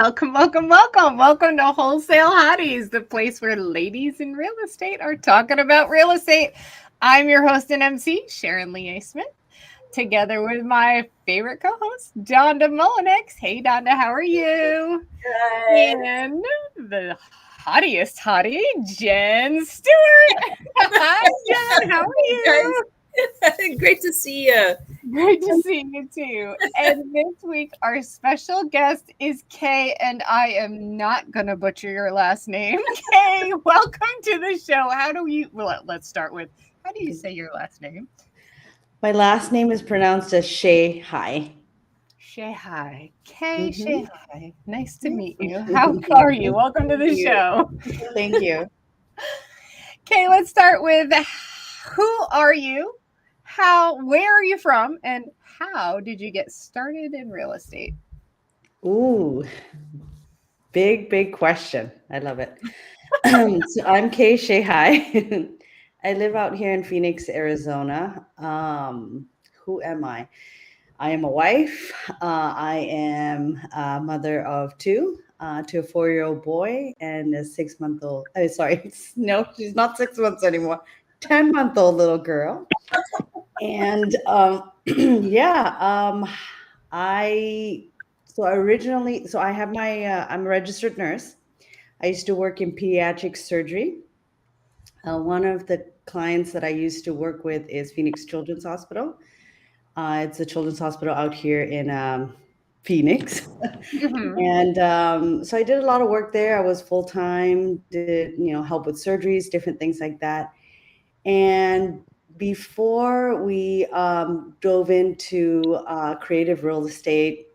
Welcome, welcome, welcome. Welcome to Wholesale Hotties, the place where ladies in real estate are talking about real estate. I'm your host and MC, Sharon-Lee Smith, together with my favorite co-host, Donda Mullinex. Hey, Donda, how are you? Good. And the hottiest hottie, Jen Stewart. Hi, Jen. How are you? Great to see you. Great to see you too. And this week, our special guest is Kay, and I am not going to butcher your last name. Kay, welcome to the show. Well, let's start with, how do you say your last name? My last name is pronounced as Shehaj. Shehaj. Kay Mm-hmm. Shehaj. Nice to meet you. How are you? Welcome to the show. Thank you. Kay, let's start with, who are you? Where are you from? And how did you get started in real estate? Ooh, big question. I love it. So I'm Kay Shehaj. I live out here in Phoenix, Arizona. Who am I? I am a wife. I am a mother of two, to a 4-year-old boy and a 6-month-old. Sorry, no, she's not 6 months anymore. 10-month-old little girl. And yeah, I so originally, so I have my I'm a registered nurse. I used to work in pediatric surgery. One of the clients that I used to work with is Phoenix Children's Hospital. It's a children's hospital out here in Phoenix. Mhm. And so I did a lot of work there. I was full time, did help with surgeries, different things like that. And before we dove into creative real estate,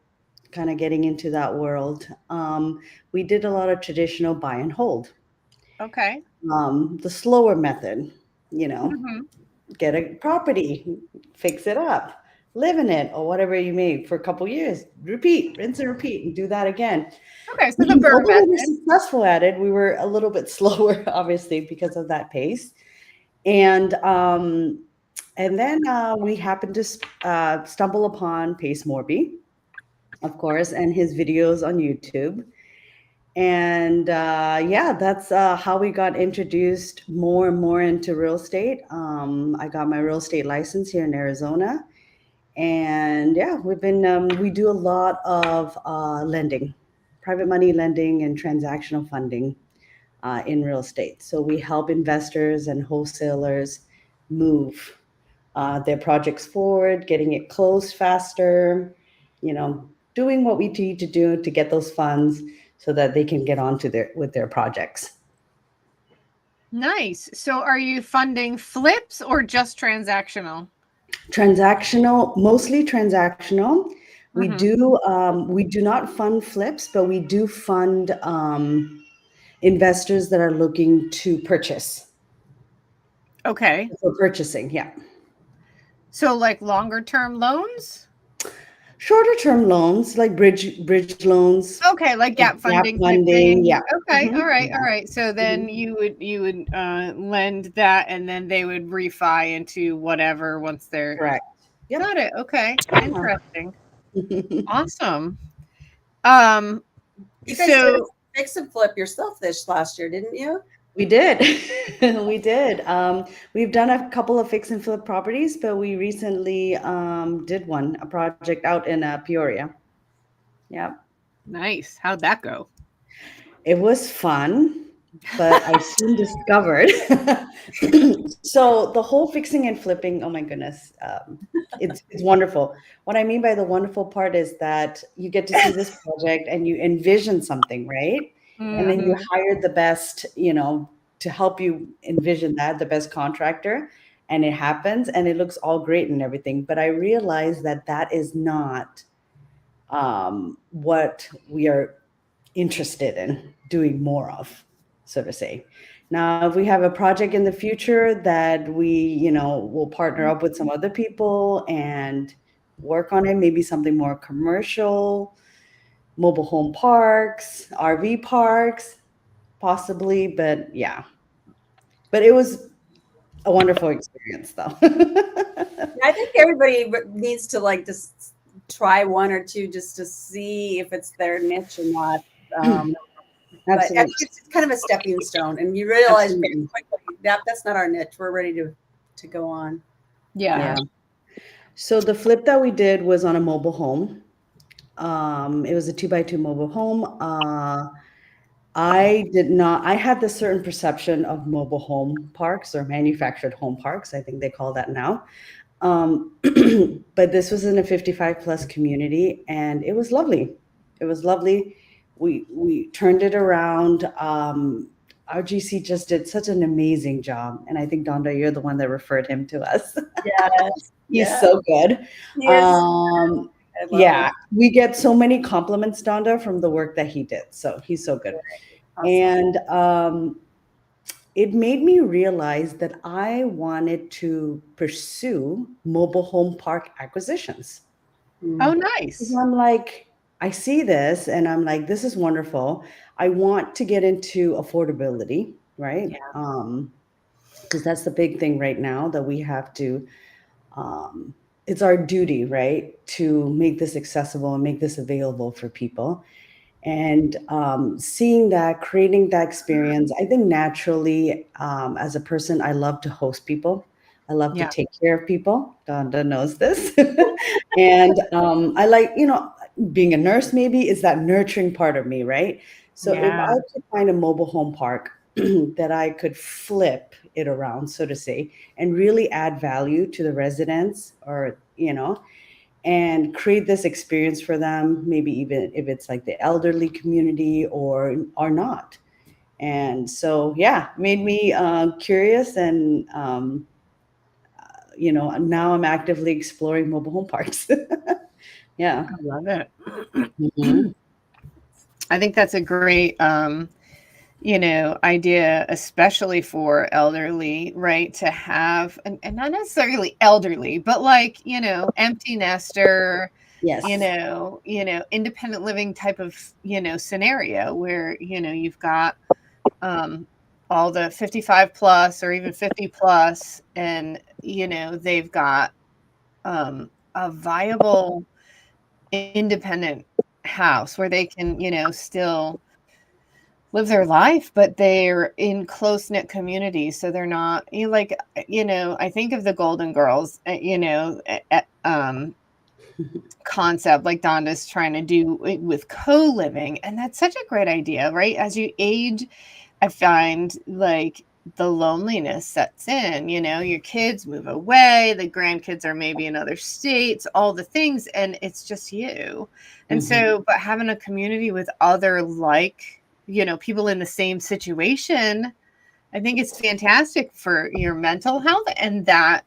kind of getting into that world, we did a lot of traditional buy and hold, Okay. the slower method, you know, Mhm. get a property, fix it up, live in it, or whatever you may for a couple years, repeat, rinse and repeat, and do that again. Okay, so the Burr Although we were method. successful at it, we were a little bit slower, obviously, because of that pace. And then we happened to stumble upon Pace Morby, of course, and his videos on YouTube. And yeah, that's how we got introduced more and more into real estate. I got my real estate license here in Arizona. And yeah, we do a lot of lending, private money lending and transactional funding in real estate. So we help investors and wholesalers move their projects forward, getting it closed faster, doing what we need to do to get those funds so that they can get on to their projects. Nice. So are you funding flips or just transactional? Transactional, mostly transactional. Mhm. We do not fund flips, but we do fund investors that are looking to purchase Okay. for purchasing. Yeah. So like longer term loans? Shorter term loans like bridge loans, Okay, like like gap gap funding type funding. thing. Yeah. Okay, all right, all Yeah. right. So then Mhm. you would lend that, and then they would refi into whatever once they're Correct. Yep. got it. Okay, Yeah. interesting. Awesome. Um, You guys did a so fix and flip yourself this last year, didn't you? We did. We did. We've done a couple of fix and flip properties, but we recently did a project out in Peoria. Yeah. nice. How'd that go? It was fun, but I soon discovered. So the whole fixing and flipping, oh my goodness, it's wonderful. What I mean by the wonderful part is that you get to see this project and you envision something, right? And then you Mhm. hire the best, to help you envision that, the best contractor, and it happens and it looks all great and everything. But I realize that that is not what we are interested in doing more of, so to say. Now, if we have a project in the future that we, will partner up with some other people and work on it, maybe something more commercial, mobile home parks, RV parks, possibly. But yeah, but it was a wonderful experience, though. I think everybody needs to like just try one or two just to see if it's their niche or not. But Absolutely. actually, it's kind of a stepping stone, and you realize very Absolutely. quickly that that's not our niche. We're ready to go on. Yeah. Yeah. So the flip that we did was on a mobile home. It was a 2x2 mobile home. I did not, I had this certain perception of mobile home parks or manufactured home parks. I think they call that now. Um, but this was in a 55 plus community and it was lovely. It was lovely. We turned it around. Our GC just did such an amazing job. And I think Donda, you're the one that referred him to us. Yes, He's yeah, so good. he is. Um, I love yeah, him. we get so many compliments, Donda, from the work that he did. So he's so good. Awesome. And it made me realize that I wanted to pursue mobile home park acquisitions. Oh, Mm. Because nice. I'm like, I see this and I'm like, this is wonderful. I want to get into affordability, right? Yeah. Because that's the big thing right now that we have to, um, it's our duty, right, to make this accessible and make this available for people. And seeing that, creating that experience, I think naturally, as a person, I love to host people. I love to Yeah. take care of people. Donda knows this. And I like, being a nurse maybe is that nurturing part of me, right? So if Yeah. I could find a mobile home park that I could flip it around, so to say, and really add value to the residents or, and create this experience for them, maybe even if it's like the elderly community or not. And so, yeah, made me curious and, now I'm actively exploring mobile home parks. Yeah. I love it. Mhm. I think that's a great idea, especially for elderly, right? To have, and not necessarily elderly, but like, empty nester, Yes. independent living type of, scenario where, you've got all the 55 plus or even 50 plus, and, they've got a viable independent house where they can, still live their life, but they're in close knit communities. So they're not like, I think of the Golden Girls, concept like Donda's trying to do with co living. And that's such a great idea, right? As you age, I find like the loneliness sets in, your kids move away, the grandkids are maybe in other states, all the things, and it's just you. And Mhm. so, but having a community with other like, people in the same situation, I think it's fantastic for your mental health, and that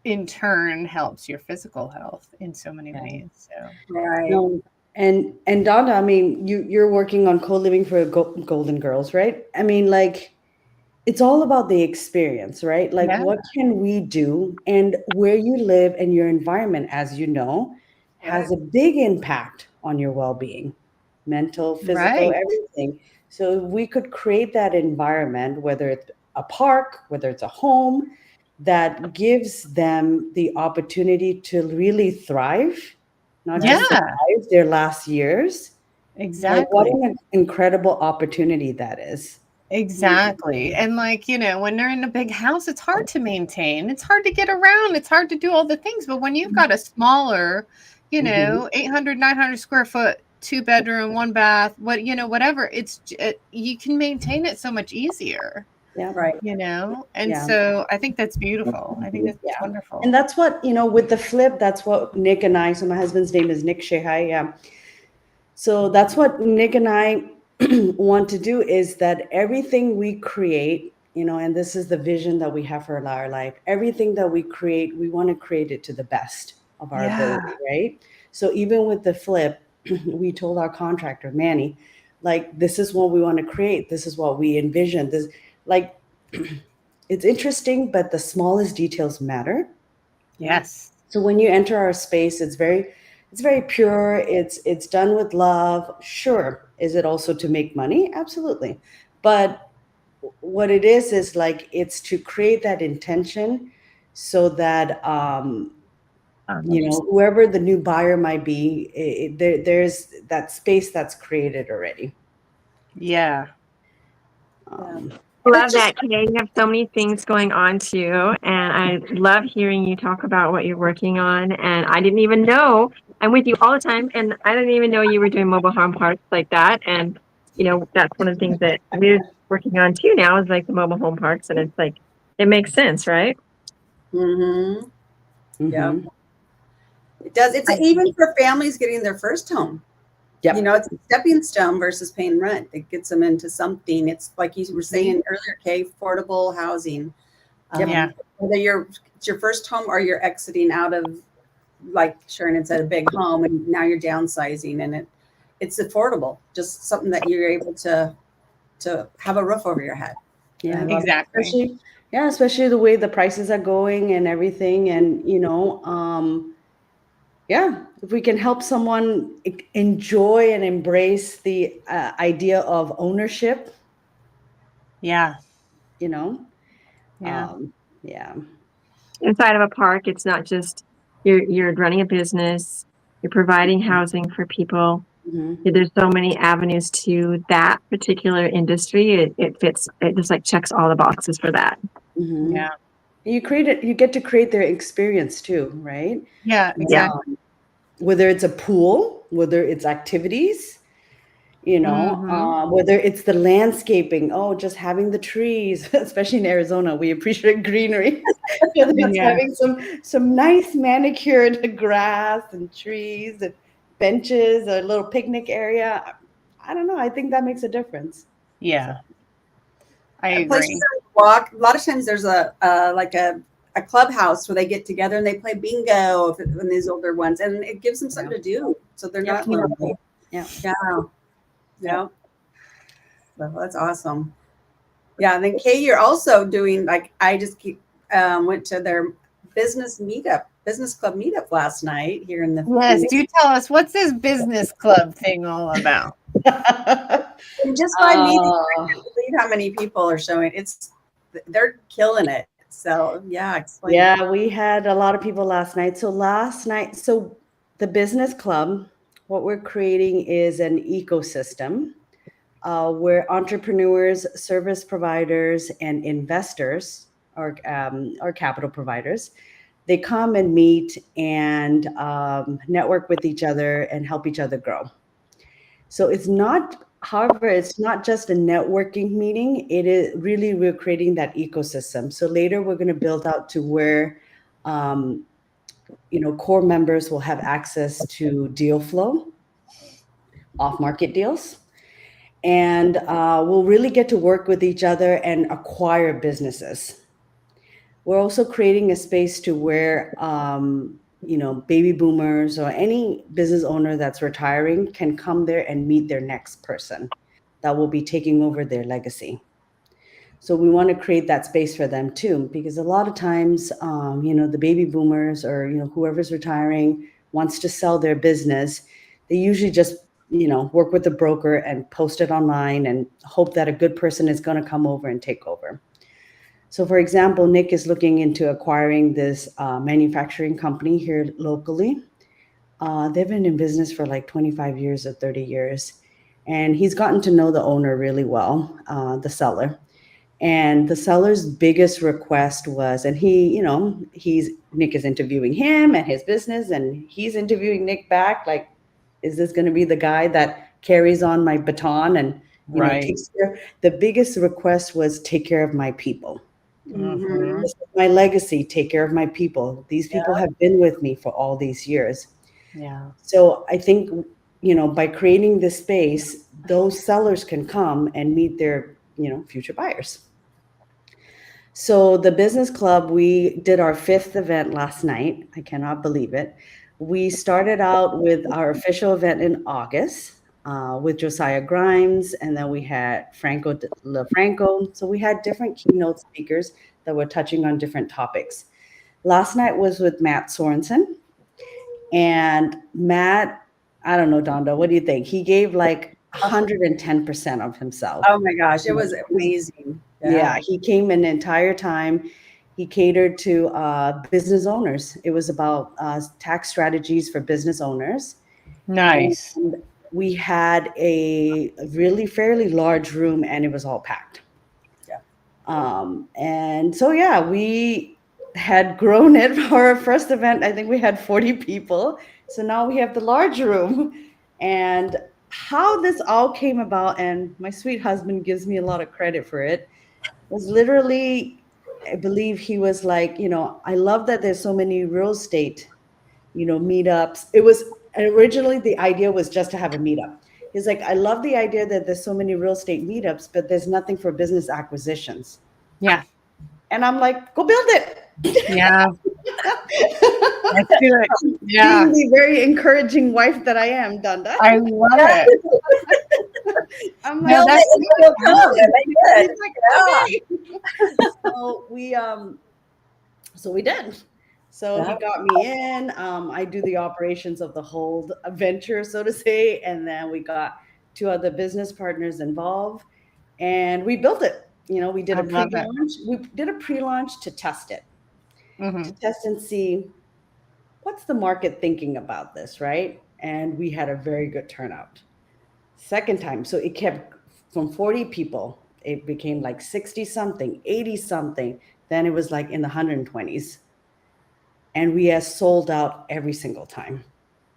in turn helps your physical health in so many Yeah. ways. So, Right. No, and Donna, I mean, you're working on co-living for Golden Girls, right? I mean, like, it's all about the experience, right? Like, yeah, what can we do? And where you live and your environment, as you know, Right. has a big impact on your well-being, mental, physical, right. everything. So if we could create that environment, whether it's a park, whether it's a home, that gives them the opportunity to really thrive, not just Right. Yeah, survive their last years. Like, what exactly. an incredible opportunity that is. Exactly. And like, when they're in a big house, it's hard to maintain. It's hard to get around. It's hard to do all the things. But when you've got a smaller, Mhm. 800, 900 square foot, two bedroom, one bath, whatever, you can maintain it so much easier, Yeah. Right. And Yeah. so I think that's beautiful. I think that's Yeah. And wonderful. that's what, with the flip, that's what Nick and I, so my husband's name is Nick Shehaj. Yeah. So that's what Nick and I want to do is that everything we create, and this is the vision that we have for our life, everything that we create, we want to create it to the best of our Yeah. ability, right? So even with the flip, we told our contractor, Manny, like, this is what we want to create. This is what we envision. This, like, it's interesting, but the smallest details matter. Yes. So when you enter our space, it's very pure. It's done with love. Sure. Is it also to make money? Absolutely. But what it is like it's to create that intention so that whoever the new buyer might be, there's that space that's created already. Yeah. Um, Love that, Kay. You have so many things going on too. And I love hearing you talk about what you're working on. And I didn't even know I'm with you all the time. And I didn't even know you were doing mobile home parks like that. And, that's one of the things that we're working on too now is like the mobile home parks. And it's like, it makes sense, right? Mm-hmm. Yeah. mhm. It does. It's even for families getting their first home. Yep. It's a stepping stone versus paying rent. It gets them into something. It's like you were saying earlier, Kay, affordable housing. Yeah. Whether it's your first home or you're exiting out of, like Sharon had said, a big home, and now you're downsizing, and it's affordable. Just something that you're able to have a roof over your head. Yeah, I love it. Exactly. especially the way the prices are going and everything, and yeah, if we can help someone enjoy and embrace the idea of ownership, Yeah. you know, Yeah. yeah, Inside of a park, it's not just you're running a business, you're providing housing for people. mhm, There's so many avenues to that particular industry. It fits, it just like checks all the boxes for that. mhm. Yeah. You get to create their experience too, right? Yeah. Yeah. Exactly. Whether it's a pool, whether it's activities, Mm-hmm. whether it's the landscaping, just having the trees, especially in Arizona, we appreciate greenery. Whether it's Yeah. having some nice manicured grass and trees and benches, a little picnic area. I don't know. I think that makes a difference. Yeah. I Places agree. that we walk. A lot of times there's a clubhouse where they get together and they play bingo when these older ones, and it gives them something to do, so they're not lonely. Yeah. Yeah. So that's awesome. Yeah, and then Kay, you're also doing, like, I just went to their business club meetup last night here in the Yes. Do tell us, what's this business club thing all about? and just by meeting, I Uh, can't believe how many people are showing. They're killing it. So yeah, explain. yeah, we had a lot of people last night. So the business club, what we're creating is an ecosystem where entrepreneurs, service providers, and investors or capital providers, they come and meet and network with each other and help each other grow. So however, it's not just a networking meeting. It is really, we're creating that ecosystem. So later we're going to build out to where, um, core members will have access to deal flow, off market deals, and we'll really get to work with each other and acquire businesses. We're also creating a space to where baby boomers or any business owner that's retiring can come there and meet their next person that will be taking over their legacy. So we want to create that space for them too, because a lot of times, the baby boomers or whoever's retiring wants to sell their business. They usually just work with the broker and post it online and hope that a good person is going to come over and take over. So, for example, Nick is looking into acquiring this manufacturing company here locally. They've been in business for like 25 years or 30 years. And he's gotten to know the owner really well, the seller. And the seller's biggest request was, and Nick is interviewing him and his business, and he's interviewing Nick back. Like, is this going to be the guy that carries on my baton and, Right. takes care? The biggest request was take care of my people. Mm-hmm. This is my legacy, take care of my people. These people have been with me for all these years. Yeah. So I think, by creating this space, those sellers can come and meet their, future buyers. So the business club, we did our 5th event last night. I cannot believe it. We started out with our official event in August with Josiah Grimes, and then we had Franco LaFranco. So we had different keynote speakers that were touching on different topics. Last night was with Matt Sorensen. And Matt, I don't know, Donda, what do you think? He gave like 110% of himself. Oh my gosh, it was amazing. Yeah, he came an entire time. He catered to business owners. It was about tax strategies for business owners. Nice. And we had a really fairly large room and it was all packed. Yeah. And so, yeah, we had grown it for our first event. I think we had 40 people. So now we have the large room. And how this all came about, and my sweet husband gives me a lot of credit for it, was literally, I believe he was like, I love that there's so many real estate, meetups. It was originally the idea was just to have a meetup. He's like, I love the idea that there's so many real estate meetups, but there's nothing for business acquisitions. Yeah. And I'm like, go build it. Yeah. Let's do it. Yeah. Being the very encouraging wife that I am, Danda. I love it. I'm No, like, that's You'll come. he's Good. like, okay. So we did. So he Yeah. got me in. I do the operations of the whole venture, so to say, and then we got 2 other business partners involved, and we built it. We did I a love it. pre-launch. We did a pre-launch to test it, Mhm. to test and see what's the market thinking about this, right? And we had a very good turnout. Second time, so it kept from 40 people, it became like 60 something, 80 something. Then it was like in the 120s. And we have sold out every single time.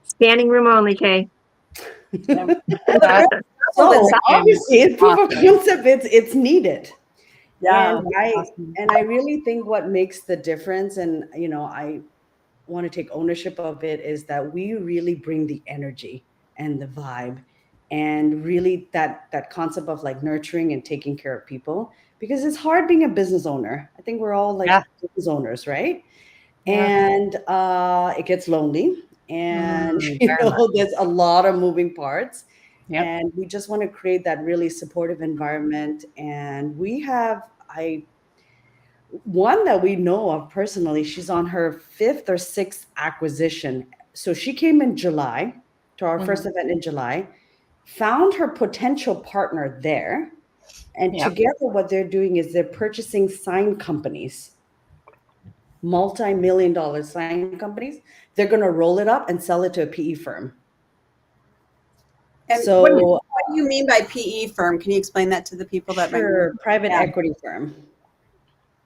Standing room only, Kay. So obviously, it's proof of awesome. concept. It's needed. Yeah. And I really think what makes the difference, and I want to take ownership of it, is that we really bring the energy and the vibe, and really that concept of like nurturing and taking care of people, because it's hard being a business owner. I think we're all like Yeah. business owners, right? Yeah. And it gets lonely, and Very much. there's a lot of moving parts. Yep. And we just want to create that really supportive environment. And we have one that we know of personally. She's on her 5th or 6th acquisition. So she came in July to our first event in July, found her potential partner there, and Yep. together what they're doing is they're purchasing sign companies, multi-million-dollar sign companies. They're going to roll it up and sell it to a PE firm. And So what do you mean by PE firm? Can you explain that to the people that might sure, private Yeah. equity firm.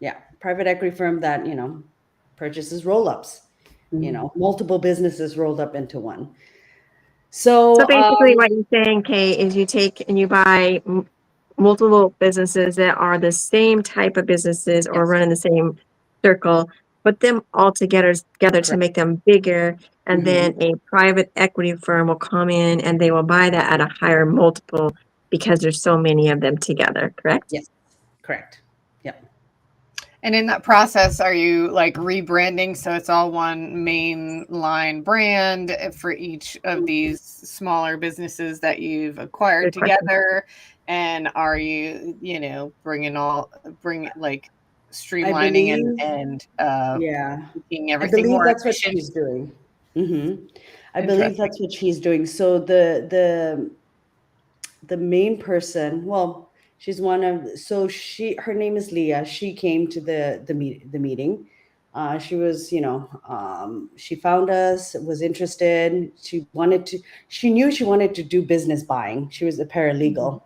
Yeah, private equity firm that, purchases roll-ups, multiple businesses rolled up into one. So basically, what you're saying, Kay, is you take and you buy multiple businesses that are the same type of businesses or Yes. run in the same circle, put them all together to make them bigger, and then a private equity firm will come in and they will buy that at a higher multiple because there's so many of them together, correct? Yes, correct. Yep. And in that process, are you like rebranding so it's all one main line brand for each of these smaller businesses that you've acquired Good question. together? And are you, bring like streamlining and Yeah, making I everything believe more that's what efficient? she's doing. I believe Interesting. that's what she's doing. So the main person, well, she's one of, so her name is Leah. She came to the meeting. She was, she found us, was interested. She knew she wanted to do business buying. She was a paralegal.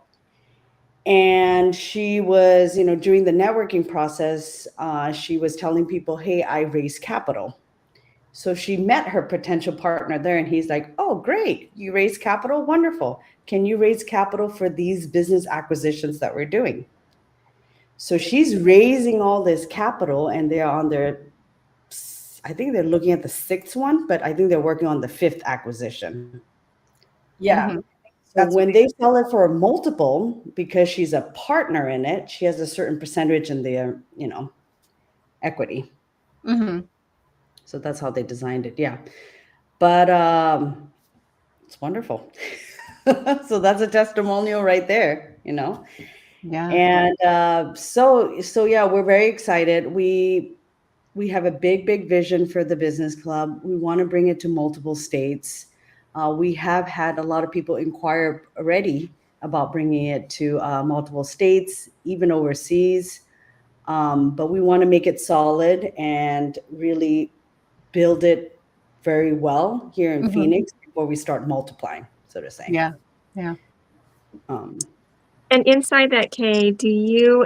And she was, during the networking process, she was telling people, hey, I raised capital. So she met her potential partner there, and he's like, oh, great. You raise capital? Wonderful. Can you raise capital for these business acquisitions that we're doing? So she's raising all this capital, and they're on I think they're looking at the 6th one, but I think they're working on the 5th acquisition. Yeah. So when they sell it for a multiple, because she's a partner in it, she has a certain percentage in the, equity. So that's how they designed it. Yeah. But it's wonderful. So that's a testimonial right there, Yeah. And so yeah, we're very excited. We have a big vision for the business club. We want to bring it to multiple states. We have had a lot of people inquire already about bringing it to multiple states, even overseas. But we want to make it solid and really build it very well here in Phoenix before we start multiplying. so to say. Yeah. Yeah. And inside that, Kay, do you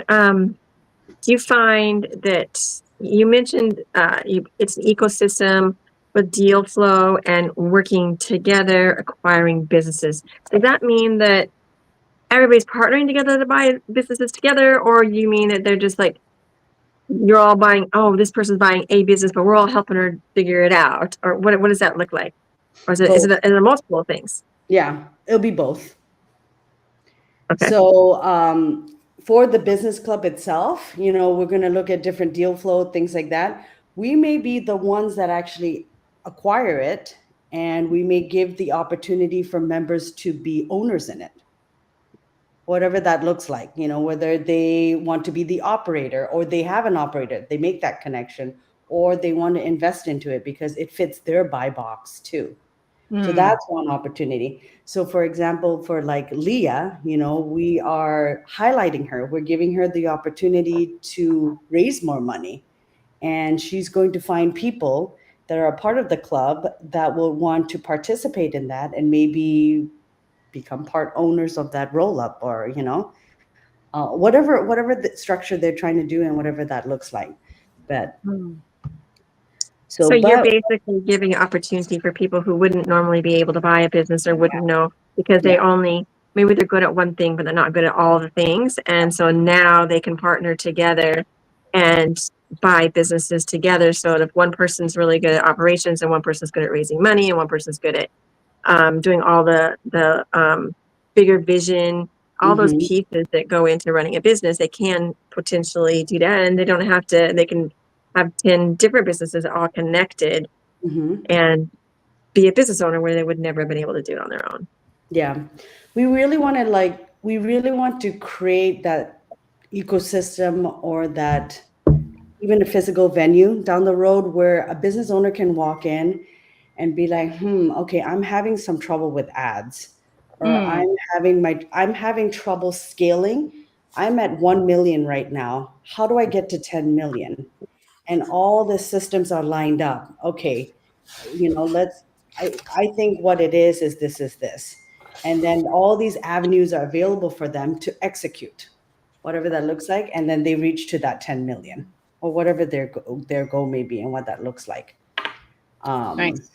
find that you mentioned it's an ecosystem with deal flow and working together, acquiring businesses? Does that mean that everybody's partnering together to buy businesses together, or you mean that they're just like you're all buying? Oh, this person's buying a business, but we're all helping her figure it out, or what? What does that look like? Or is it multiple things? Yeah, it'll be both. Okay. So for the business club itself, we're going to look at different deal flow, things like that. We may be the ones that actually acquire it, and we may give the opportunity for members to be owners in it. Whatever that looks like, whether they want to be the operator or they have an operator, they make that connection, or they want to invest into it because it fits their buy box too. So that's one opportunity. So for example, for like Leah, we are highlighting her. We're giving her the opportunity to raise more money. And she's going to find people that are a part of the club that will want to participate in that and maybe become part owners of that roll up, or, whatever the structure they're trying to do and whatever that looks like. But So you're basically giving opportunity for people who wouldn't normally be able to buy a business or wouldn't know because they maybe they're good at one thing, but they're not good at all the things. And so now they can partner together and buy businesses together. So if one person's really good at operations and one person's good at raising money and one person's good at doing all the bigger vision, all those pieces that go into running a business, they can potentially do that. And they don't have to, they can have 10 different businesses all connected and be a business owner where they would never have been able to do it on their own. Yeah. We really want to create that ecosystem, or that even a physical venue down the road where a business owner can walk in and be like, okay, I'm having some trouble with ads, or I'm having trouble scaling. I'm at 1 million right now. How do I get to 10 million? And all the systems are lined up. Okay, I think what it is this. And then all these avenues are available for them to execute, whatever that looks like. And then they reach to that 10 million or whatever their goal may be and what that looks like. Nice.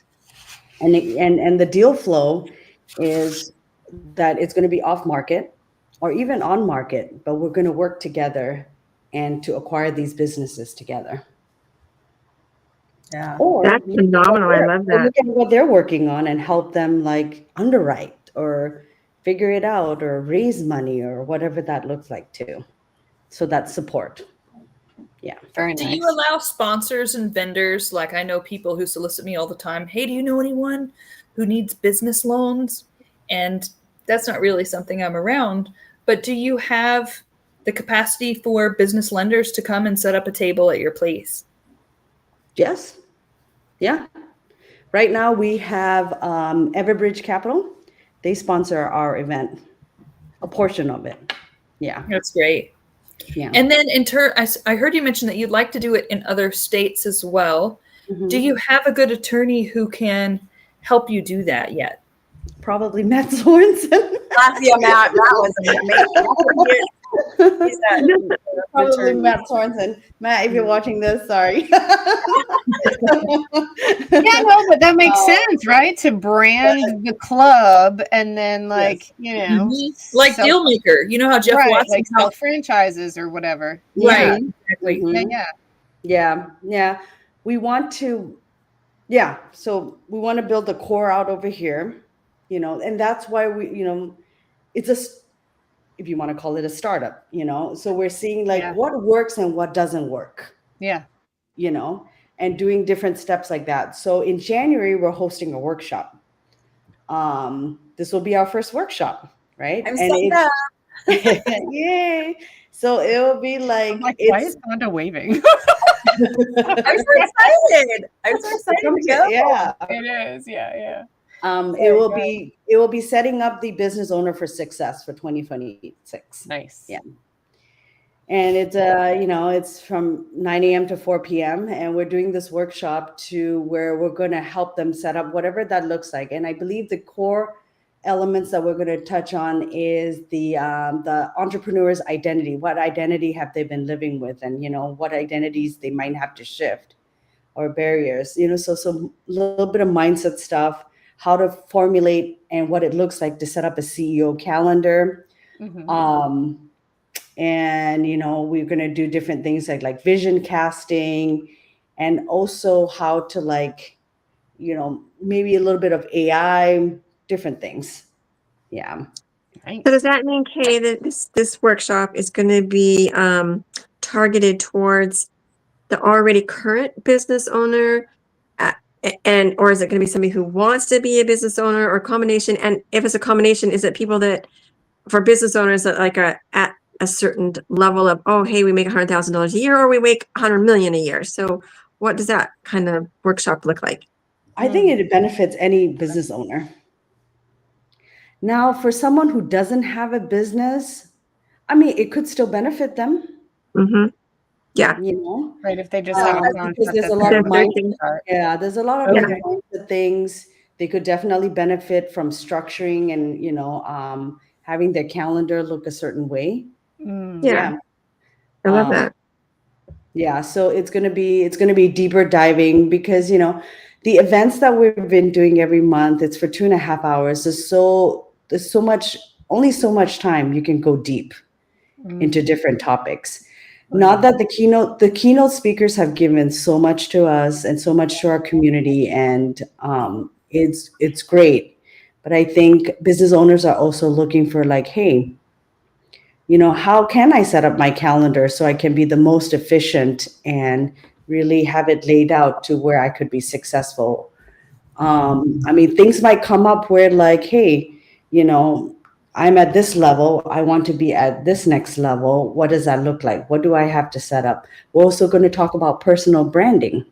And the deal flow is that it's going to be off market or even on market, but we're going to work together and to acquire these businesses together. Yeah. Or that's phenomenal. I love that. Look at what they're working on and help them like underwrite or figure it out or raise money or whatever that looks like too. So that's support. Yeah. Very nice. Do you allow sponsors and vendors? Like I know people who solicit me all the time. Hey, do you know anyone who needs business loans? And that's not really something I'm around. But do you have the capacity for business lenders to come and set up a table at your place? Yes. Yeah. Right now we have Everbridge Capital. They sponsor our event, a portion of it. Yeah. That's great. Yeah. And then I heard you mention that you'd like to do it in other states as well. Do you have a good attorney who can help you do that yet? Probably Matt Sorensen. Yeah, Matt. That was amazing. Probably Matt Sorensen. Matt, if you're watching this, sorry. Yeah, no, but that makes sense, right? To brand the club and then like, like Dealmaker. You know how Jeff Watson like sell franchises or whatever. Right. Exactly. Yeah. We want to, so we want to build the core out over here, and that's why it's if you want to call it a startup, so we're seeing like what works and what doesn't work. Yeah. And doing different steps like that. So in January, we're hosting a workshop. This will be our first workshop, right? I'm saying that. Yay. So it will be like why is Sonda waving? I'm so excited. I'm so excited to go. Yeah. It is. Yeah. It will be setting up the business owner for success for 2026. Nice. Yeah. And it's from 9 a.m. to 4 p.m. And we're doing this workshop where we're going to help them set up whatever that looks like. And I believe the core elements that we're going to touch on is the entrepreneur's identity. What identity have they been living with, and what identities they might have to shift, or barriers. So a little bit of mindset stuff, how to formulate and what it looks like to set up a CEO calendar. Mhm. And we're going to do different things like vision casting, and also how to maybe a little bit of AI, different things. Yeah. Nice. So does that mean, Kay, that this workshop is going to be targeted towards the already current business owner, and or is it going to be somebody who wants to be a business owner, or combination? And if it's a combination, is it people that, for business owners that are at a certain level of, oh, hey, we make $100,000 a year, or we make 100 million a year? So what does that kind of workshop look like? I think it benefits any business owner. Now, for someone who doesn't have a business, I mean, it could still benefit them. Mm-hmm. Yeah. Right, if they just have a because there's a concept lot of That's mindset. Yeah, there's a lot of Okay. mindset things. They could definitely benefit from structuring and having their calendar look a certain way. Yeah. I love that. Yeah, so it's gonna be deeper diving, because the events that we've been doing every month, it's for 2.5 hours. There's only so much time you can go deep into different topics. Not that the keynote speakers have given so much to us and so much to our community, and it's great. But I think business owners are also looking for hey, how can I set up my calendar so I can be the most efficient and really have it laid out to where I could be successful? I mean, things might come up where hey, I'm at this level, I want to be at this next level. What does that look like? What do I have to set up? We're also going to talk about personal branding.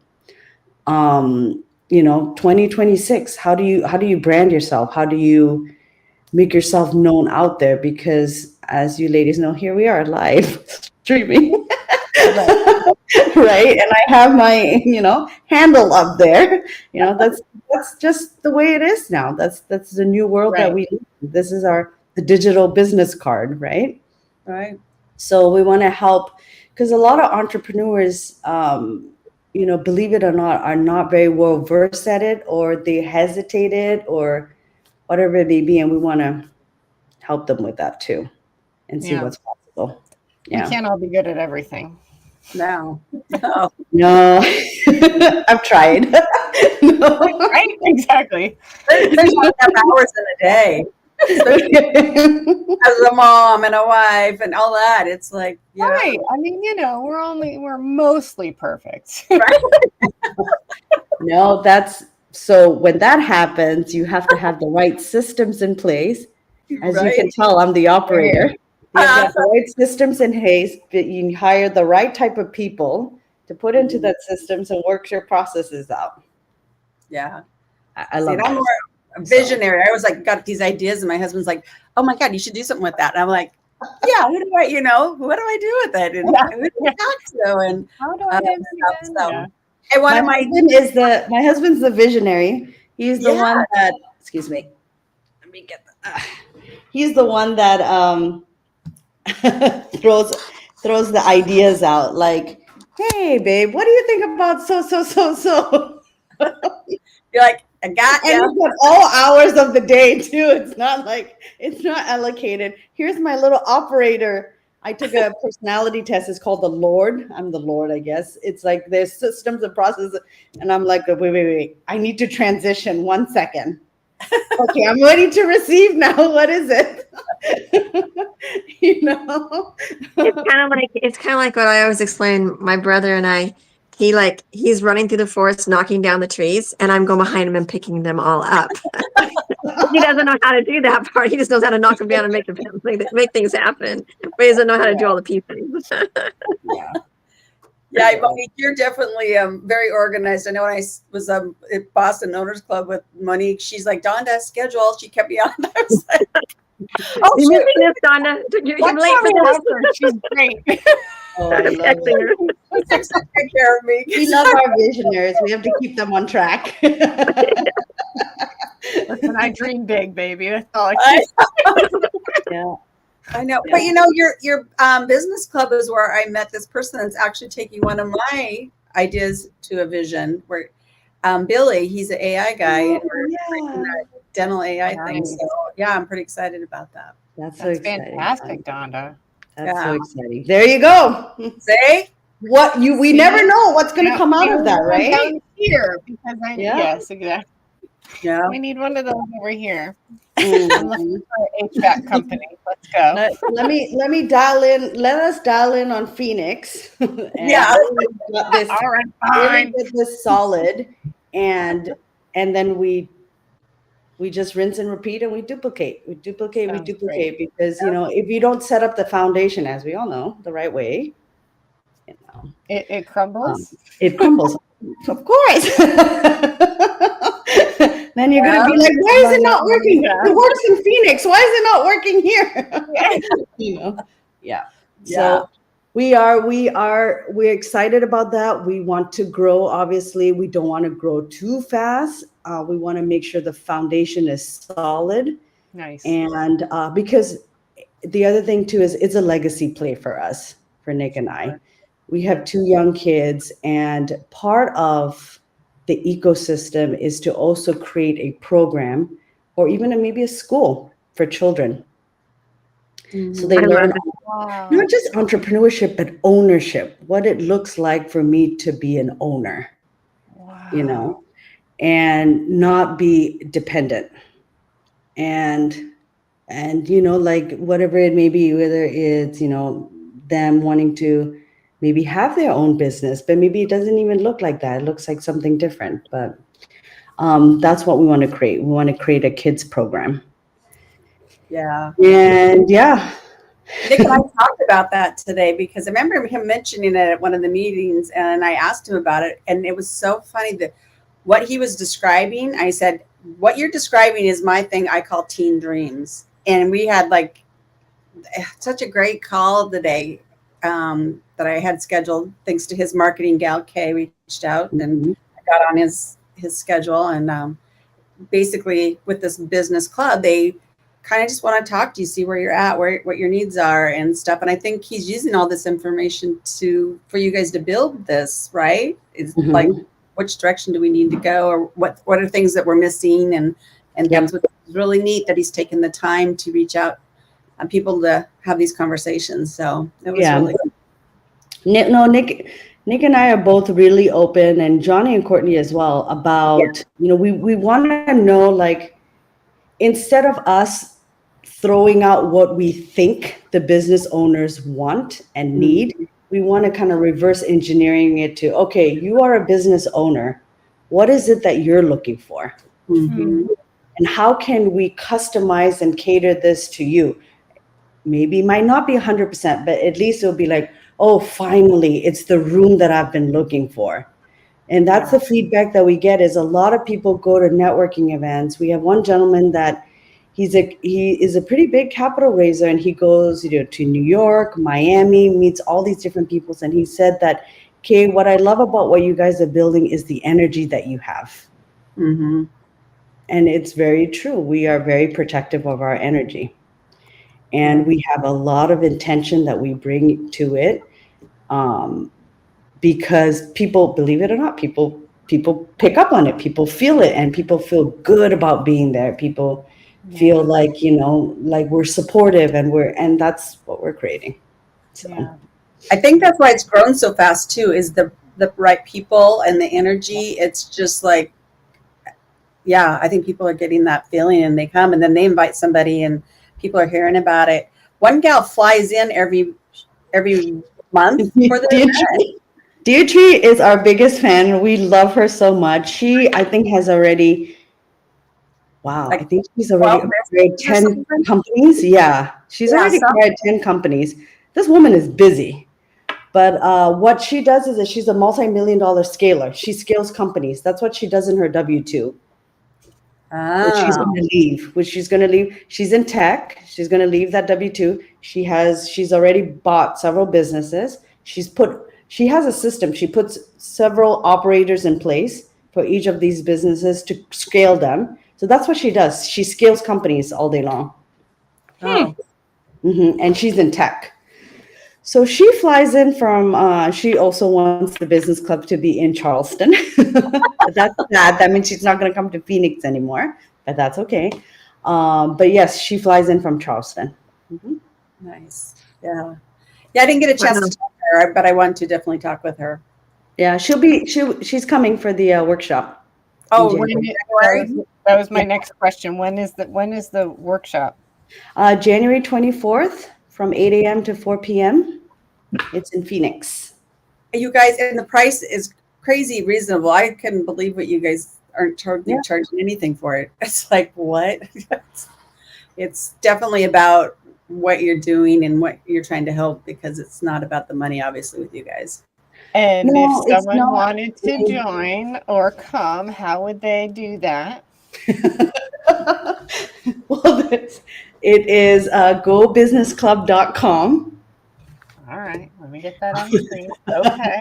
2026, how do you brand yourself? How do you make yourself known out there? Because as you ladies know, here we are live streaming. Right, and I have my handle up there. That's just the way it is now. That's the new world that we live in. This is the digital business card, right? Right. So we want to help, because a lot of entrepreneurs, believe it or not, are not very well versed at it, or they hesitated, or whatever it may be, and we want to help them with that too, and see what's possible. We can't all be good at everything. No. No, I've tried. No. Right? Exactly. There's not enough hours in a day. As a mom and a wife and all that, it's like, Right. I mean, we're mostly perfect. Right? No, so when that happens, you have to have the right systems in place. As you can tell, I'm the operator. You have the right systems in place, but you hire the right type of people to put into that systems and work your processes out. Yeah. I love I'm that. more visionary. I was got these ideas, and my husband's like, "Oh my God, you should do something with that." And I'm like, "Yeah, what do I do with it? And who do I talk to? And how do I And my husband's the visionary. He's the one that, excuse me, let me get he's the one that throws the ideas out, hey babe, what do you think about so? You're like, I got you. And it's at all hours of the day too. It's not allocated. Here's my little operator. I took a personality test. It's called the Lord. I'm the Lord, I guess. It's there's systems and processes. And I'm like, wait. I need to transition 1 second. Okay, I'm ready to receive now. What is it? It's kind of like what I always explain. My brother and I, he's running through the forest, knocking down the trees, and I'm going behind him and picking them all up. He doesn't know how to do that part. He just knows how to knock them down and make things happen. But he doesn't know how to do all the pieces. Yeah, Monique, you're definitely very organized. I know when I was at Boston Owners Club with Monique, she's like, Donda, schedule. She kept me on. I was like, you missing this, Donda? You're late for this. She's great. Oh, I love it. She takes so good care of me. We love our visionaries. We have to keep them on track. Listen, and I dream big, baby. That's all I I, can. Yeah. I know, Yeah. but your business club is where I met this person that's actually taking one of my ideas to a vision. Where Billy, he's an AI guy, and we're creating Yeah. that dental AI thing. Nice. So yeah, I'm pretty excited about that. That's so That's exciting. fantastic, Donda. That's so Yeah. exciting. There you go. Say, We never know what's going to Yeah, come out we of need that, one right? down here because Yeah. yes, exactly. yeah, We need one of those over here. Mhm. I'm looking for an HVAC company. Let's go. Let me dial in. Let us dial in on Phoenix. And Yeah. really got this, All right, really fine. get this solid, and then we just rinse and repeat, and we duplicate, Sounds great. because if you don't set up the foundation, as we all know, the right way, you know, It crumbles. it crumbles. Of course. Then you're gonna be like, why is it not working? Yeah. It works in Phoenix. Why is it not working here? Yeah. Yeah. Yeah. So we're excited about that. We want to grow. Obviously, we don't want to grow too fast. We want to make sure the foundation is solid, Nice. and because the other thing too is it's a legacy play for us, for Nick and I. We have 2 young kids, and part of the ecosystem is to also create a program or even maybe a school for children. So they I learn love it. Wow. not just entrepreneurship, but ownership, what it looks like for me to be an owner, Wow. and not be dependent. And like whatever it may be, whether it's, them wanting to maybe have their own business, but maybe it doesn't even look like that. It looks like something different. But that's what we want to create. We want to create a kids program. Yeah. And yeah. Nick and I talked about that today because I remember him mentioning it at one of the meetings, and I asked him about it, and it was so funny that what he was describing. I said, "What you're describing is my thing. I call teen dreams," and we had like such a great call today that I had scheduled. Thanks to his marketing gal, Kay, reached out and I got on his schedule, and basically with this business club, they kind of just want to talk to you, see where you're at, what your needs are and stuff. And I think he's using all this information for you guys to build this, right? It's like, which direction do we need to go, or what are things that we're missing, and things. Which is really neat that he's taken the time to reach out on people to have these conversations. So it was really good. Nick and I are both really open, and Johnny and Courtney as well, about, we want to know, like, instead of us throwing out what we think the business owners want and need, we want to kind of reverse engineering it to, okay, you are a business owner. What is it that you're looking for? Mm-hmm. And how can we customize and cater this to you? Maybe it might not be 100%, but at least it'll be like, oh, finally, it's the room that I've been looking for. And that's the feedback that we get, is a lot of people go to networking events. We have one gentleman that he is a pretty big capital raiser, and he goes to New York, Miami, meets all these different peoples. And he said that, Kay, what I love about what you guys are building is the energy that you have. Mm-hmm. And it's very true. We are very protective of our energy. And we have a lot of intention that we bring to it, because people, believe it or not, people pick up on it. People feel it, and people feel good about being there. People feel like, like we're supportive, and that's what we're creating. So I think that's why it's grown so fast too, is the right people and the energy. It's just like, I think people are getting that feeling, and they come and then they invite somebody and people are hearing about it. One gal flies in every month for the event. Deirdre is our biggest fan. We love her so much. She, I think, has already, I think she's already acquired 10 companies. Yeah, she's already acquired 10 companies. This woman is busy. But what she does is that she's a multi-million-dollar scaler. She scales companies. That's what she does in her W-2. Which she's going to leave. She's in tech. She's going to leave that W-2. She's already bought several businesses. She has a system. She puts several operators in place for each of these businesses to scale them. So that's what she does. She scales companies all day long. Oh, And she's in tech. So she flies in from, she also wants the business club to be in Charleston. But that's sad. That means she's not going to come to Phoenix anymore, but that's okay. But yes, she flies in from Charleston. nice. Yeah. Yeah, I didn't get a chance Wow. to talk to her, but I want to definitely talk with her. Yeah, she's coming for the workshop. Oh, in When January. that was my next question. When is the workshop? January 24th from 8 a.m. to 4 p.m. It's in Phoenix. you guys, and the price is crazy reasonable. I couldn't believe what you guys aren't Yeah. charging anything for it. It's like, what? It's definitely about what you're doing and what you're trying to help, because it's not about the money, obviously, with you guys. And No, if it's someone not. wanted to join or come, how would they do that? Well, it is gobusinessclub.com. All right, let me get that on the screen. Okay.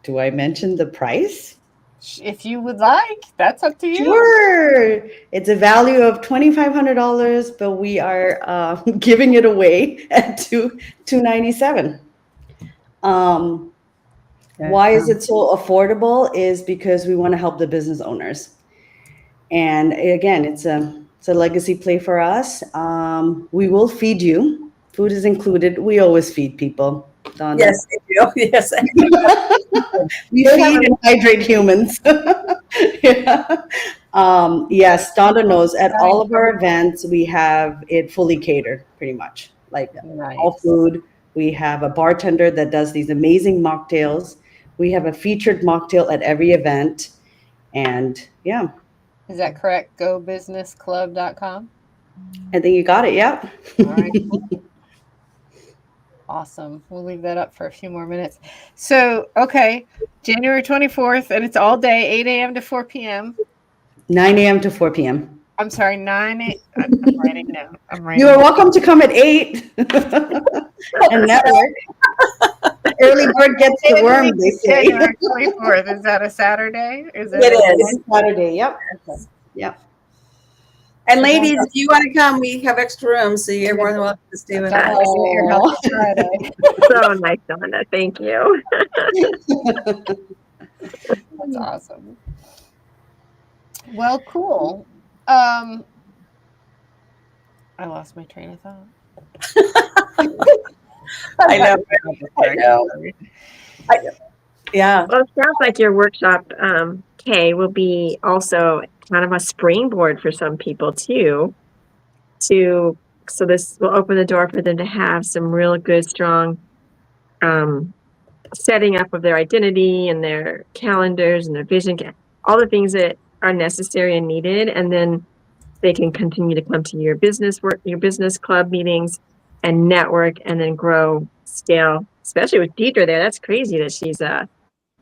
Do I mention the price? If you would like, that's up to you. Sure. It's a value of $2,500, but we are giving it away at $297. Why is it so affordable? Is because we want to help the business owners. And again, it's a legacy play for us. We will feed you. Food is included. We always feed people. Donna. Yes, I do. Yes. We feed and hydrate humans. Yeah. Yes, Donna knows at all of our events, we have it fully catered pretty much. Like all Nice. food. We have a bartender that does these amazing mocktails. We have a featured mocktail at every event. And yeah, Is that correct? GoBusinessClub.com. I think you got it. Yeah. All right. Awesome. We'll leave that up for a few more minutes. So, okay, January 24th, and it's all day, 8 a.m. to 4 p.m. 9 a.m. to 4 p.m. I'm sorry, 9 a.m. I'm writing now. I'm writing. You are welcome to come at 8 and network. Early bird gets the worm, they say. January 24th. Is that a Saturday? It is. Saturday. Yep. Yep. And ladies, if you want to come, we have extra rooms, so you're more than welcome to stay with us. Your help on Friday. So nice, Donna. Thank you. That's awesome. Well, cool. I lost my train of thought. I know. I know. Yeah. Well, it sounds like your workshop, Kay, will be also kind of a springboard for some people too. So this will open the door for them to have some real good, strong setting up of their identity and their calendars and their vision, all the things that are necessary and needed, and then they can continue to come to your business club meetings and network, and then grow, scale. Especially with Deidre there, that's crazy that she's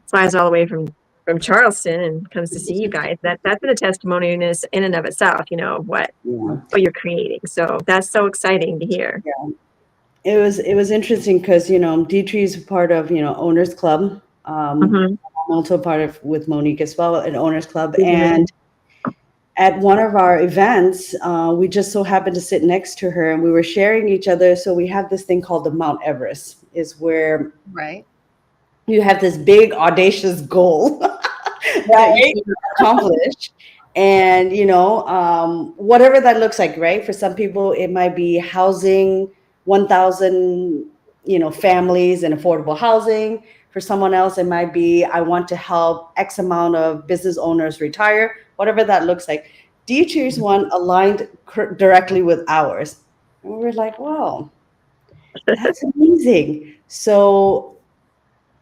flies all the way from Charleston and comes to see you guys. That's been a testimony in and of itself, of what you're creating. So that's so exciting to hear. Yeah. It was interesting because Deidre is part of Owners Club. I'm also part of with Monique as well at Owners Club, and at one of our events, we just so happened to sit next to her, and we were sharing each other. So we have this thing called the Mount Everest, is where you have this big audacious goal that you can accomplish. And, whatever that looks like, right? For some people, it might be housing 1,000, families in affordable housing. For someone else, it might be, I want to help X amount of business owners retire, whatever that looks like. Deitri's one aligned directly with ours. And we were like, wow, that's amazing. So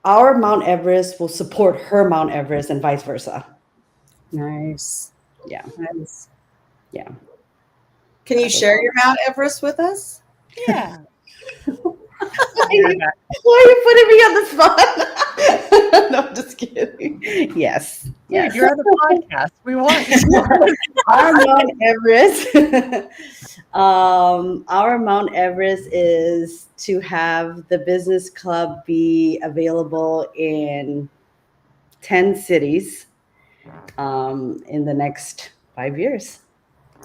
our Mount Everest will support her Mount Everest and vice versa. Nice. Yeah. Nice. Yeah. Can you share your Mount Everest with us? Yeah. Why are you putting me on the spot? No, I'm just kidding. Yes. Dude, you're on the podcast. We want you. Our Mount Everest. Our Mount Everest is to have the business club be available in 10 cities in the next 5 years,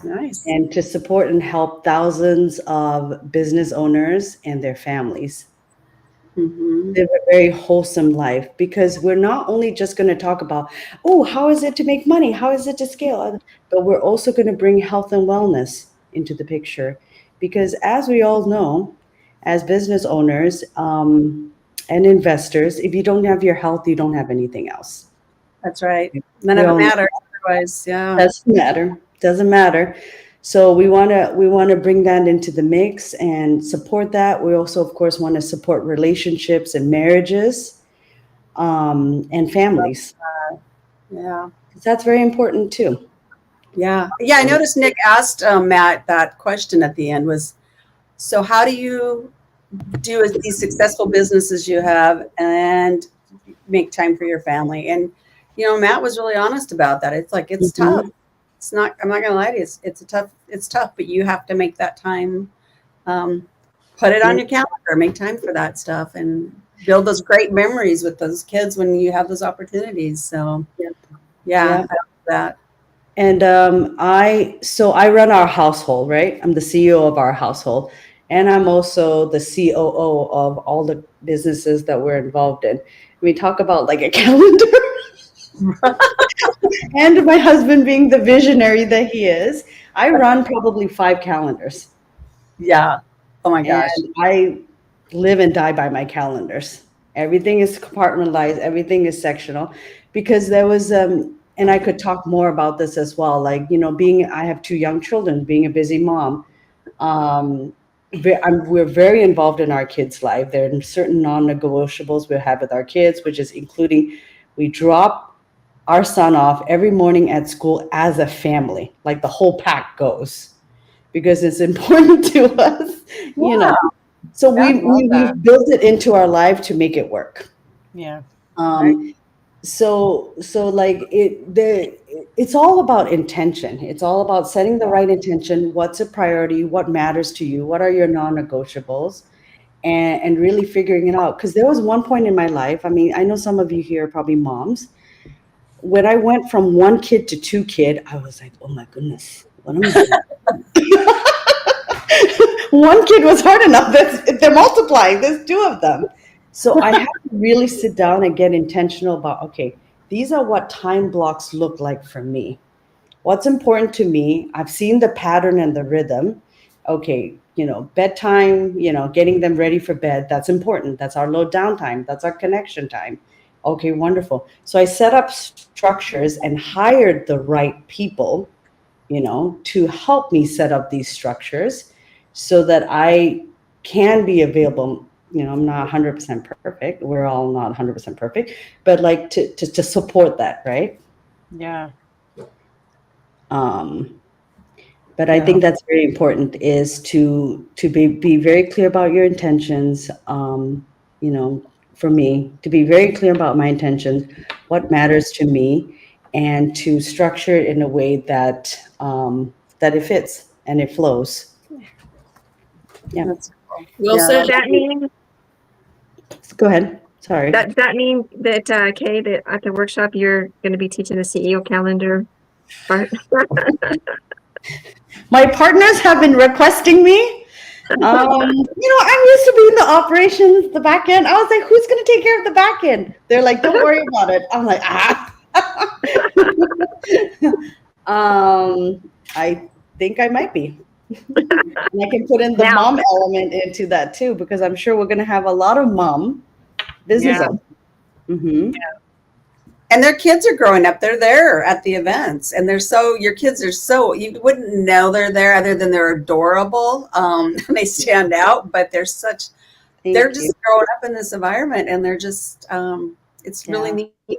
Nice. and to support and help thousands of business owners and their families Mm-hmm. live a very wholesome life, because we're not only just going to talk about, oh, how is it to make money? How is it to scale? But we're also going to bring health and wellness into the picture. Because as we all know, as business owners and investors, if you don't have your health, you don't have anything else. That's right. None We of it all- matters otherwise. Yeah. Doesn't matter. Doesn't matter. So we want to bring that into the mix and support that. We also, of course, want to support relationships and marriages, and families. Yeah. That's very important too. Yeah. Yeah. I noticed Nick asked Matt that question at the end was, so how do you do these successful businesses you have and make time for your family? And, Matt was really honest about that. It's like, it's Mhm. tough. It's not, I'm not going to lie to you. It's tough, but you have to make that time, put it on your calendar, make time for that stuff and build those great memories with those kids when you have those opportunities. So yeah. I love that. And I run our household, right? I'm the CEO of our household, and I'm also the COO of all the businesses that we're involved in. We talk about like a calendar. And my husband being the visionary that he is, I run probably 5 calendars. Yeah. Oh my gosh. And I live and die by my calendars. Everything is compartmentalized, everything is sectional, because there was and I could talk more about this as well. Like, I have 2 young children, being a busy mom. We're very involved in our kids' life. There are certain non-negotiables we have with our kids, which is including we drop our son off every morning at school as a family, like the whole pack goes, because it's important to us, So we've built it into our life to make it work. Yeah. So like it's all about intention. It's all about setting the right intention. What's a priority? What matters to you? What are your non-negotiables? And really figuring it out. Because there was one point in my life. I mean, I know some of you here are probably moms. When I went from 1 kid to 2 kid, I was like, oh my goodness, what am I doing? 1 kid was hard enough. They're multiplying. There's 2 of them. So I have to really sit down and get intentional about, okay, these are what time blocks look like for me. What's important to me? I've seen the pattern and the rhythm. Okay, bedtime, getting them ready for bed, that's important. That's our low downtime. That's our connection time. Okay, wonderful. So I set up structures and hired the right people, to help me set up these structures so that I can be available. I'm not 100% perfect. We're all not 100% perfect, but like to support that, right? Yeah. But I think that's very important, is to be very clear about your intentions. For me, to be very clear about my intentions, what matters to me, and to structure it in a way that that it fits and it flows. Yeah. That's cool. Well Yeah, said. That means Go ahead. Sorry. that means that Kay, that at the workshop you're going to be teaching the CEO calendar part. My partners have been requesting me. I'm used to be in the operations, the back end. I was like, who's going to take care of the back end? They're like, don't worry about it. I'm like, I think I might be. And I can put in the mom element into that too, because I'm sure we're going to have a lot of mom business. Yeah. Mm-hmm. And their kids are growing up. They're there at the events, and your kids are you wouldn't know they're there other than they're adorable. They stand out, but they're just growing up in this environment, and they're just, it's really neat to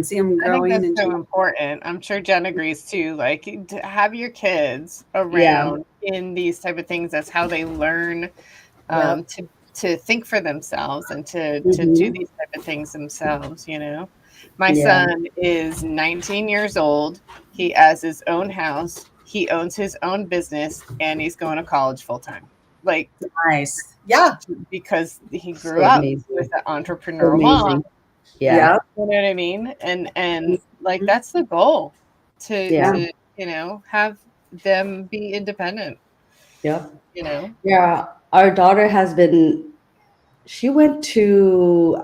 see them growing. I think that's so important. I'm sure Jen agrees too. Like, to have your kids around in these type of things, that's how they learn to think for themselves and to do these type of things themselves, My son is 19 years old. He has his own house. He owns his own business, and he's going to college full time. Like, nice. Yeah. Because he grew up with an entrepreneurial mom. Yeah. You know what I mean? And Like that's the goal Yeah. to, you know, have them be independent, Yeah. you know. Yeah. Our daughter has been, she went to,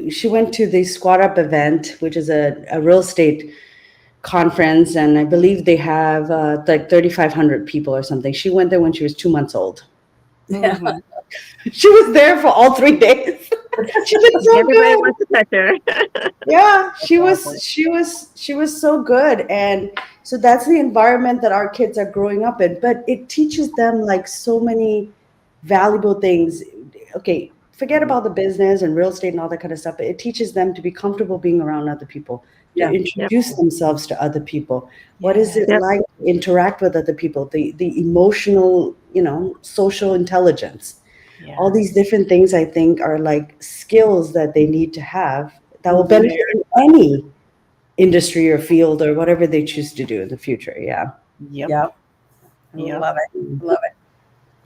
she went to the Squat Up event, which is a real estate conference. And I believe they have like 3,500 people or something. She went there when she was 2 months old. Mhm. She was there for all 3 days. She did so Everybody good. wants to touch her. Yeah, awesome. she was so good. And so that's the environment that our kids are growing up in. But it teaches them like so many valuable things. Okay, forget about the business and real estate and all that kind of stuff. But it teaches them to be comfortable being around other people, to Yeah. introduce themselves to other people. What is it Yep. like to interact with other people? The emotional, social intelligence. All these different things I think are like skills that they need to have that will benefit in any industry or field or whatever they choose to do in the future. Yeah. Yep. Yep. I Yep. love it. Love it.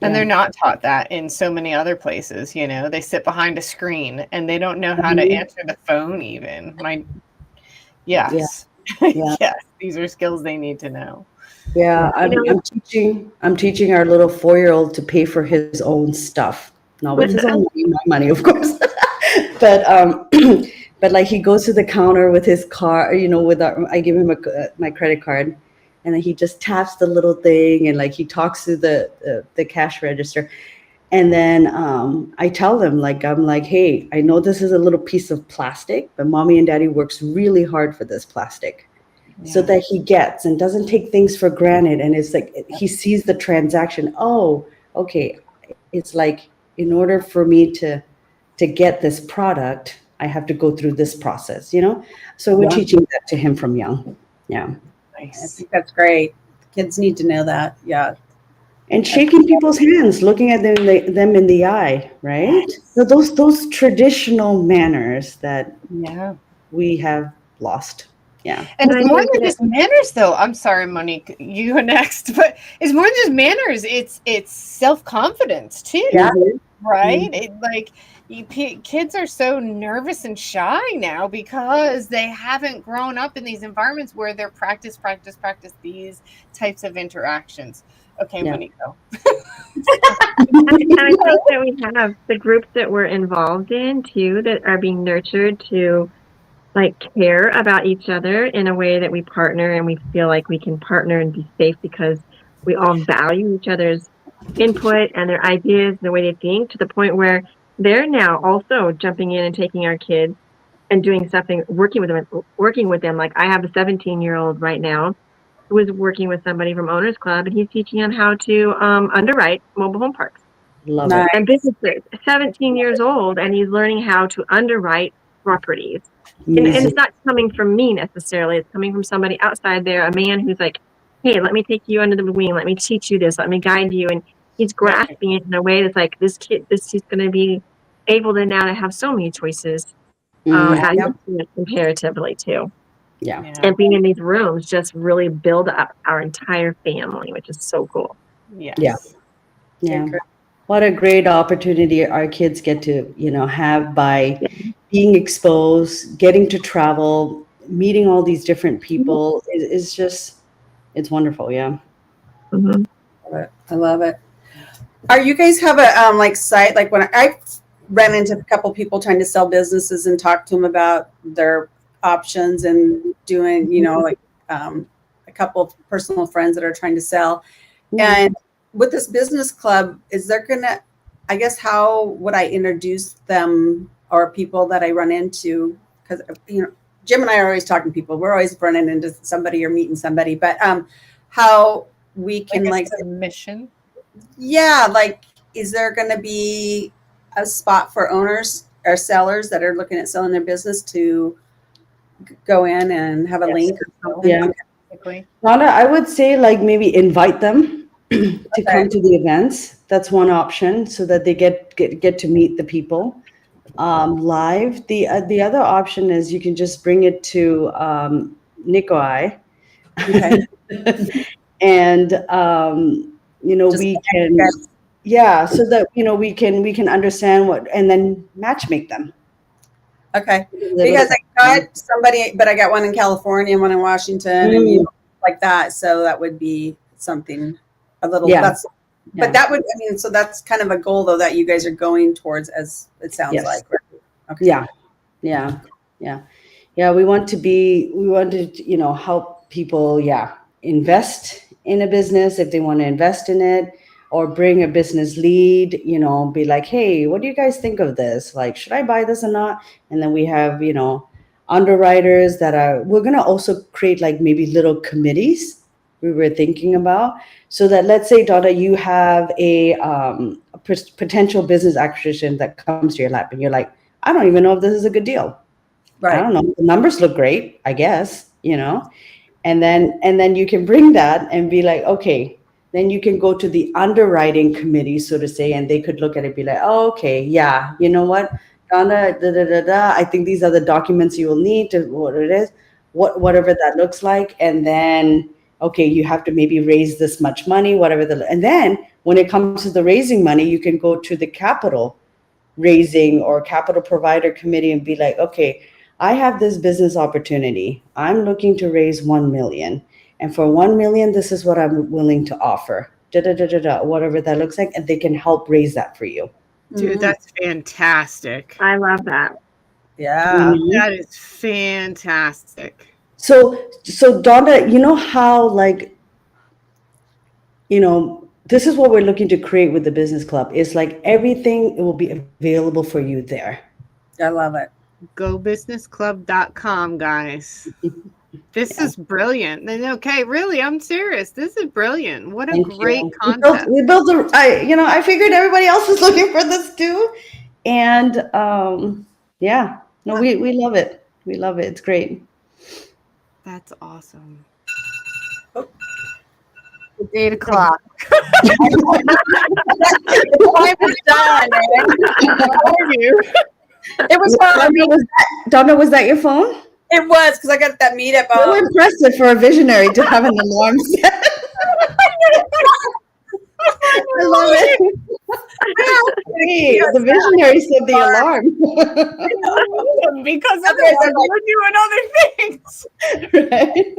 And they're Yeah. not taught that in so many other places, you know. They sit behind a screen and they don't know how to Mhm. answer the phone even. Yeah. Yes. Yeah. Yes, these are skills they need to know. Yeah. You know, I'm teaching our little 4-year-old to pay for his own stuff. Not with his own money, my money, of course. But but like he goes to the counter with his car, I give him my credit card, and then he just taps the little thing, and like he talks to the cash register. And then I tell them, like, I'm like, hey, I know this is a little piece of plastic, but mommy and daddy works really hard for this plastic, so Yeah. that he gets and doesn't take things for granted. And it's like he sees the transaction. Oh, okay. It's like, in order for me to get this product, I have to go through this process. So we're Yeah. teaching that to him from young. Yeah. I Nice. think that's great. Kids need to know that. Yeah. And shaking people's hands, looking at them in the eye, right? So those traditional manners that Yeah. we have lost. Yeah. And and it's I more think than that just manners, though. I'm sorry, Monique, you next, but it's more than just manners. It's self-confidence too, Yeah. right? Like kids are so nervous and shy now because they haven't grown up in these environments where they're practice these types of interactions. Okay, Yeah. Monique, go. and I think that we have the groups that we're involved in too that are being nurtured to like care about each other in a way that we partner and we feel like we can partner and be safe because we all value each other's input and their ideas and the way they think, to the point where they're now also jumping in and taking our kids and doing something, working with them. Like I have a 17-year-old right now who is working with somebody from Owners Club, and he's teaching them how to underwrite mobile home parks Love Nice. it. and businesses. 17 years old, and he's learning how to underwrite properties. And Amazing. it's not coming from me necessarily. It's coming from somebody outside there, a man who's like, hey, let me take you under the wing. Let me teach you this. Let me guide you. And he's grasping it in a way that's like, this kid, he's going to be able to now to have so many choices Mhm. at Yep. comparatively too. Yeah. And being in these rooms just really build up our entire family, which is so cool. Yes. Yeah. Yeah. Okay. What a great opportunity our kids get to, have by being exposed, getting to travel, meeting all these different people is just, it's wonderful. Yeah. Mhm. Love it. I love it. Are you guys have a like site, like when I ran into a couple people trying to sell businesses and talk to them about their options and doing, like a couple of personal friends that are trying to sell. And with this business club, is there gonna, I guess, how would I introduce them or people that I run into? Because Jim and I are always talking to people. We're always running into somebody or meeting somebody. But how we can Like a submission. yeah, like, is there going to be a spot for owners or sellers that are looking at selling their business to go in and have a Yes. link or something? Yeah. Okay. Basically. Rhonda, I would say like maybe invite them to come to the events. That's one option, so that they get to meet the people live. The other option is you can just bring it to Nikolai, Okay. and Just we can, yeah, so that we can understand what, and then match make them. Okay. Because I got somebody, but I got one in California, one in Washington, and like that. So that would be something a little. That's. But that would. I mean, so that's kind of a goal though that you guys are going towards, as it sounds like. Right? Okay. Yeah. We want to help people. Invest in a business if they want to invest in it, or bring a business lead, be like, hey, what do you guys think of this? Like, should I buy this or not? And then we have, underwriters we're going to also create like maybe little committees we were thinking about, so that, let's say, Donna, you have a potential business acquisition that comes to your lap and you're like, I don't even know if this is a good deal. Right. I don't know. The numbers look great, I guess, and then you can bring that and be like, okay, then you can go to the underwriting committee, so to say, and they could look at it and be like, oh, okay, yeah, you know what, Donna, I think these are the documents you will need to what it is, whatever that looks like. And then, okay, you have to maybe raise this much money, and then when it comes to the raising money, you can go to the capital raising or capital provider committee and be like, okay, I have this business opportunity. I'm looking to raise 1 million. And for 1 million, this is what I'm willing to offer. Whatever that looks like. And they can help raise that for you. Dude, that's fantastic. I love that. Yeah. That is fantastic. So Donna, you know how, like, this is what we're looking to create with the business club. It's like everything will be available for you there. I love it. GoBusinessClub.com, guys. This is brilliant. Okay, really, I'm serious. This is brilliant. What a great concept. We built I figured everybody else was looking for this too. And we love it. We love it. It's great. That's awesome. Oh. It's 8 o'clock. The time is done. It was Donna, was that your phone? It was, because I got that meetup. So impressive for a visionary to have an alarm set. I love it. Hey, the visionary set the alarm. Because otherwise we're doing other things. Right?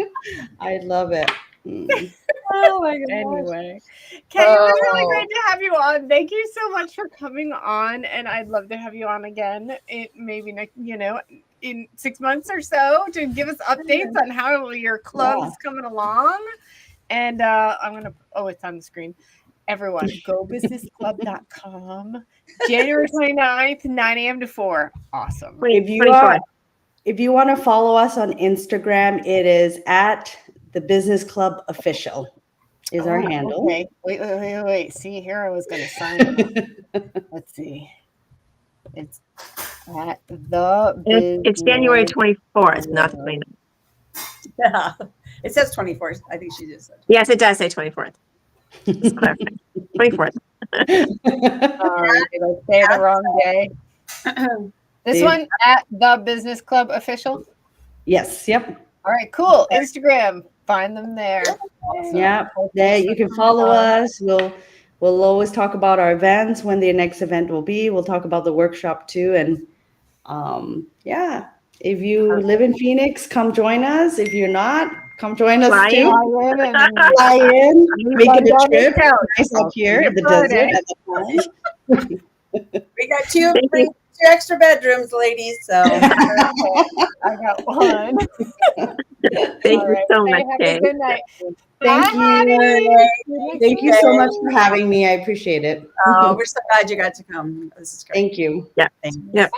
I love it. Oh my God. Anyway, Kay, it was really great to have you on. Thank you so much for coming on, and I'd love to have you on again. In 6 months or so, to give us updates on how your club is coming along. And it's on the screen. Everyone, GoBusinessClub.com. January 29th, 9 a.m. to 4. Awesome. If you want to follow us on Instagram, it is at the Business Club Official is our handle. Okay. Wait. See, here I was going to sign it. Let's see. It's at It's January 24th, not the 29th. Yeah. It says 24th. I think she just said. Yes, it does say 24th. Just clarify. 24th. Sorry, did I say the wrong day? This one at the Business Club Official? Yes. Yep. All right, cool. Instagram. Find them there. Awesome. Yeah. There you can follow us. We'll always talk about our events, when the next event will be. We'll talk about the workshop too. And if you live in Phoenix, come join us. If you're not, come join us too. Fly in, make it a trip. Nice up here in the desert. We got two extra bedrooms, ladies. So I got one. Thank you so much, Kay. Good night. Thank you. Thank you so much for having me. I appreciate it. Oh, we're so glad you got to come. This is great. Thank you. Yeah. Thanks. Yep.